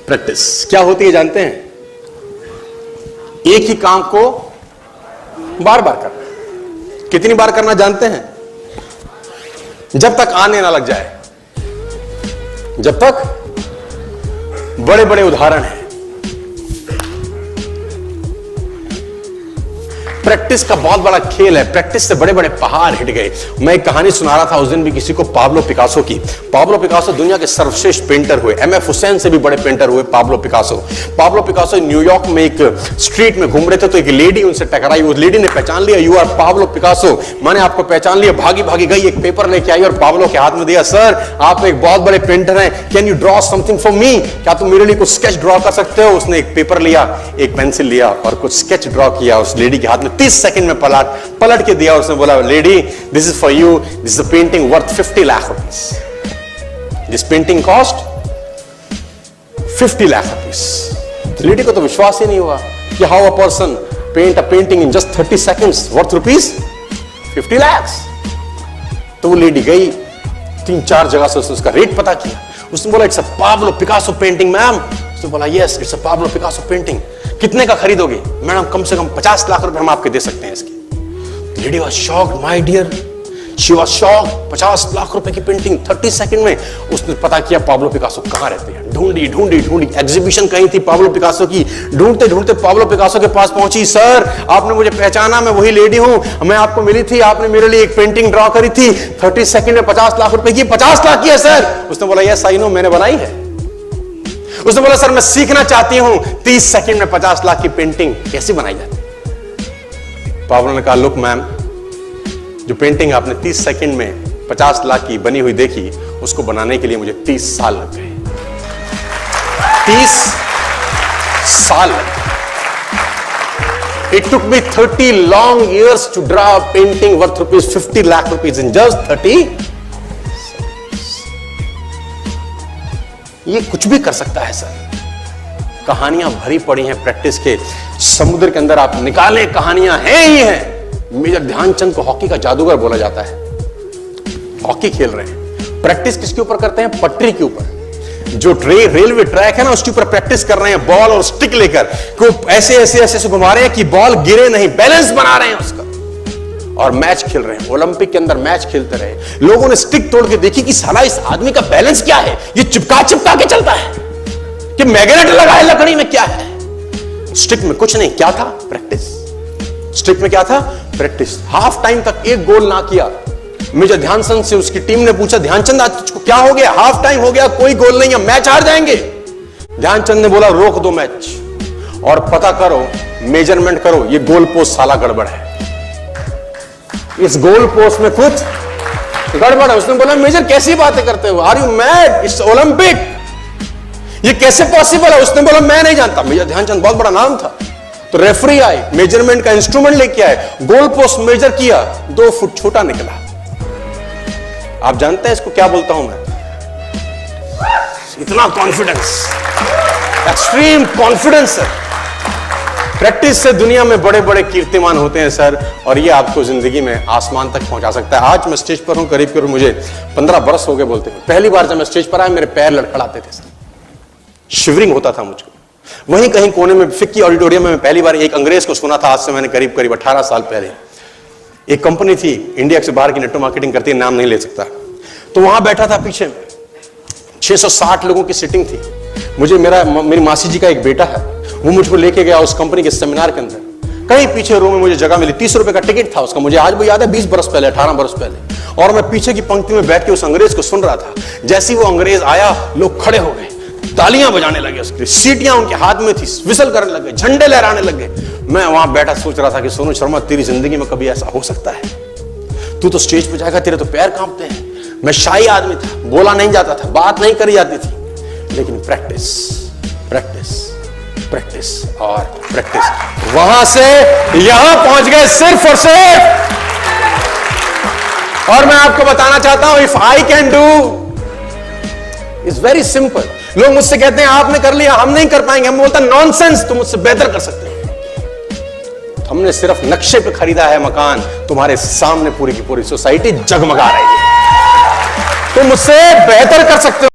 Practice क्या होती है जानते हैं? एक ही काम को बार बार करना। कितनी बार करना जानते हैं? जब तक आने ना लग जाए, जब तक बड़े बड़े उदाहरण हैं। प्रैक्टिस का बहुत बड़ा खेल है। प्रैक्टिस से बड़े बड़े पहाड़ हिट गए। मैं एक कहानी सुना रहा था उस दिन भी किसी को, पाब्लो पिकासो की। पाब्लो पिकासो दुनिया के सर्वश्रेष्ठ पेंटर हुए। एमएफ हुसैन से भी बड़े पेंटर हुए Pablo Picasso. Pablo Picasso New York में एक स्ट्रीट में घूम रहे थे तो एक लेडी उनसे टकराई। उस लेडी ने पहचान लिया, यू आर पाब्लो पिकासो, मैंने आपको पहचान लिया। भागी भागी गई, एक पेपर लेके आई और पाब्लो के हाथ में दिया। सर आप एक बहुत बड़े पेंटर हैं, can you draw something for me? क्या तुम मेरे लिए कुछ स्केच ड्रॉ कर सकते हो? उसने एक पेपर लिया, एक पेंसिल लिया और कुछ स्केच ड्रॉ किया उस लेडी के हाथ में। 30 सेकंड में पलट के दिया। उसने बोला, lady this is for you, this is a painting worth 50 lakh rupees. This painting cost 50 lakh rupees. Lady को तो विश्वास ही नहीं हुआ कि how a person paint a painting in just 30 seconds worth rupees 50 lakh. तो वो लेडी गई, 3-4 जगह से उसका रेट पता किया। उसने बोला, it's a Pablo Picasso painting ma'am. उसने बोला, yes it's a Pablo Picasso painting. कितने का खरीदोगे? मैडम कम से कम 50 लाख रुपए हम आपके दे सकते हैं इसकी। Lady was shocked, my dear, she was shocked. 50 lakh रुपए की पेंटिंग 30 सेकंड में। उसने पता किया पाब्लो पिकासो कहां रहते हैं। ढूंढी ढूंढी ढूंढी, एग्जीबिशन कहीं थी पाब्लो पिकासो की। ढूंढते ढूंढते पाब्लो पिकासो के पास पहुंची। सर आपने मुझे पहचाना, मैं वही लेडी हूं, मैं आपको मिली थी, आपने मेरे लिए एक पेंटिंग ड्रॉ करी थी 30 सेकंड में 50 लाख रुपए की। 50 लाख की है सर? उसने बोला, यस आई नो, मैंने बनाई है। उसने बोला, सर मैं सीखना चाहती हूं 30 सेकंड में 50 लाख की पेंटिंग कैसे बनाई जाती है। पाब्लो ने कहा, लुक मैम, जो पेंटिंग आपने 30 सेकंड में 50 लाख की बनी हुई देखी, उसको बनाने के लिए मुझे 30 साल लग गए। 30 साल लग गए। It took me 30 long years to draw a painting worth rupees 50 lakh rupees in just 30। ये कुछ भी कर सकता है सर। कहानियां भरी पड़ी हैं प्रैक्टिस के समुद्र के अंदर। आप निकालें, कहानियां हैं ही हैं। मेजर ध्यानचंद को हॉकी का जादूगर बोला जाता है। हॉकी खेल रहे हैं, प्रैक्टिस किसके ऊपर करते हैं? पटरी के ऊपर। जो रेलवे ट्रैक है ना, उसके ऊपर प्रैक्टिस कर रहे हैं बॉल और स्टिक लेकर। को ऐसे ऐसे ऐसे घुमा रहे हैं कि बॉल गिरे नहीं, बैलेंस बना रहे हैं उसका। और मैच खेल रहे हैं। ओलंपिक के अंदर मैच खेलते रहे। लोगों ने स्टिक तोड़ के देखी कि साला इस आदमी का बैलेंस क्या है, ये चिपका चिपका के चलता है कि मैग्नेट लगा है लकड़ी में, क्या है? स्टिक में कुछ नहीं। क्या था? प्रैक्टिस। स्टिक में क्या था? प्रैक्टिस। हाफ टाइम तक एक गोल ना किया। मेजर ध्यानचंद से उसकी टीम ने पूछा, ध्यानचंद आज तुझको क्या हो गया? हाफ टाइम हो गया, कोई गोल नहीं है, मैच हार जाएंगे। ध्यानचंद ने बोला, रोक दो मैच और पता करो, मेजरमेंट करो, ये गोल पोस्ट साला गड़बड़ है, इस गोल पोस्ट में कुछ गड़बड़ है। उसने बोला, मेजर कैसी बातें करते हो? Are you mad? It's Olympic, ये कैसे पॉसिबल है? उसने बोला, मैं नहीं जानता। मेजर ध्यानचंद बहुत बड़ा नाम था। तो रेफरी आए, मेजरमेंट का इंस्ट्रूमेंट लेके आए, गोल पोस्ट मेजर किया, 2 फुट छोटा निकला। आप जानते हैं इसको क्या बोलता हूं मैं? इतना कॉन्फिडेंस, एक्सट्रीम कॉन्फिडेंस है। प्रैक्टिस से दुनिया में बड़े बड़े कीर्तिमान होते हैं सर, और ये आपको जिंदगी में आसमान तक पहुंचा सकता है। आज मैं स्टेज पर हूं, करीब करीब मुझे 15 बरस हो गए बोलते हैं। पहली बार जब मैं स्टेज पर आया, मेरे पैर लड़खड़ाते थे सर, शिवरिंग होता था मुझको। वहीं कहीं कोने में फिक्की ऑडिटोरियम में मैं पहली बार एक अंग्रेज को सुना था। आज से मैंने करीब करीब 18 साल पहले। एक कंपनी थी इंडिया से बाहर की, नेटवर्क मार्केटिंग करती है, नाम नहीं ले सकता। तो वहां बैठा था, पीछे 660 लोगों की सिटिंग थी। मुझे मेरी मासी जी का एक बेटा है, वो मुझको लेके गया उस कंपनी के सेमिनार के अंदर। कहीं पीछे रूम में मुझे जगह मिली, 30 रुपए का टिकट था उसका। मुझे आज भी याद है, 20 बरस पहले, 18 बरस पहले। और मैं पीछे की पंक्ति में बैठ के उस अंग्रेज को सुन रहा था। जैसे ही वो अंग्रेज आया, लोग खड़े हो गए, तालियां बजाने लगे, उसकी सीटियां उनके हाथ में थी, विसल करने लगे, झंडे लहराने लगे। मैं वहां बैठा सोच रहा था कि सोनू शर्मा, तेरी जिंदगी में कभी ऐसा हो सकता है? तू तो स्टेज पे जाएगा, तेरे तो पैर कांपते हैं। मैं शाही आदमी था, बोला नहीं जाता था, बात नहीं करी जाती थी। लेकिन प्रैक्टिस, प्रैक्टिस, प्रैक्टिस और प्रैक्टिस, वहां से यहां पहुंच गए सिर्फ और सिर्फ। और मैं आपको बताना चाहता हूं, if I can do, it's very simple. लोग मुझसे कहते हैं आपने कर लिया, हम नहीं कर पाएंगे। हम बोलता नॉनसेंस, तुम मुझसे बेहतर कर सकते हैं। हमने सिर्फ नक्शे पे खरीदा है मकान, तुम्हारे सामने पूरी की पूरी सोसाइटी जगमगा रही है। तुम मुझसे बेहतर कर सकते हो।